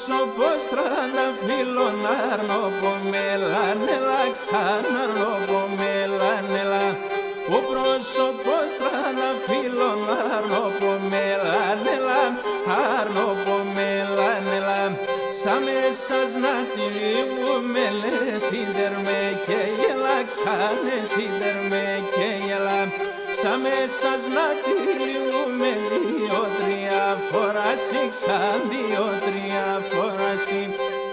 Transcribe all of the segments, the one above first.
πρόσωπος τρανταφύλλων αρνοπομέλαν, έλα ξανά αρνοπομέλαν, έλα. Ο πρόσωπος τρανταφύλλων αρνοπομέλαν, έλα, αρνοπομέλαν, έλα. Σαν μέσας να τη λύγουμε, λες σύντερ με και έλα, ξάνε σύντερ με και έλα. Σαν μέσας να τη λύγουμε, 2-3 φοράσι, ξαν 2-3 φοράσι.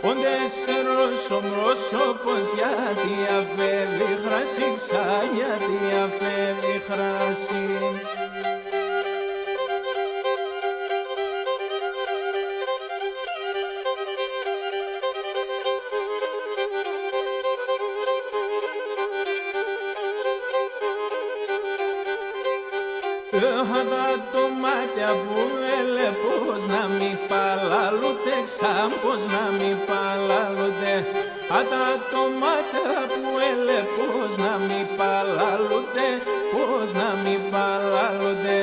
Ο ντερός ο πρόσωπος γιατί αφεύγει χράση, ξαν γιατί αφεύγει χράση. Τα μάτια που έλε πως να μη παλαλούτε, ξαν πως να μη παλαλούτε. Τα μάτια που έλε πως να μη παλαλούτε, πως να μη παλαλούτε.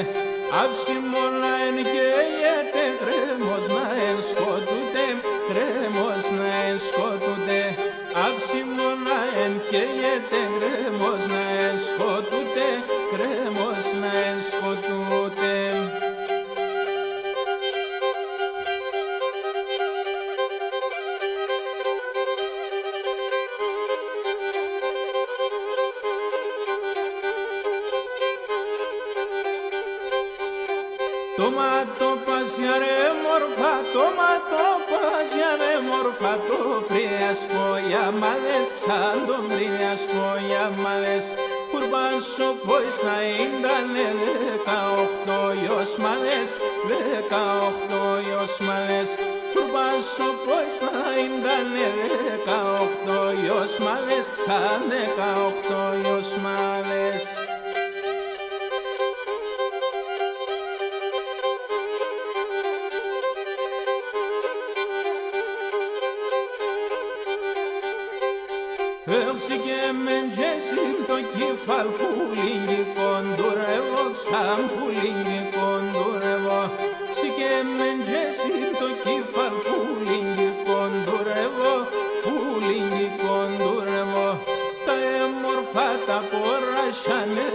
Αψιμώνα εν καίγεται, κρέμος να εν σκοτούτε, κρέμος να εν σκοτούτε. Αψιμώνα εν καίγεται, κρέμος να εν σκοτούτε, κρέμος να εν σκοτούτε. Τωμάτο πασιά ρε μορφά, τωμάτο πασιά ρε μορφά, το φρύας πόγια μάλες, ξαν το φρύας πόγια μάλες. Κουρμπάσο πως να ίντανε 18 γιος μάλες, 18 γιος μάλες. Κουρμπάσο πως να ίντανε 18 γιος μάλες, ξαν 18 γιος μάλες. Εύσηκε μεν τζέσιν το κύφαλ που λίγη κοντουρεύω, ξαν που λίγη κοντουρεύω. Σήκε μεν τζέσιν το κύφαλ που λίγη κοντουρεύω, που λίγη κοντουρεύω. Τα έμορφα τα ποράσανε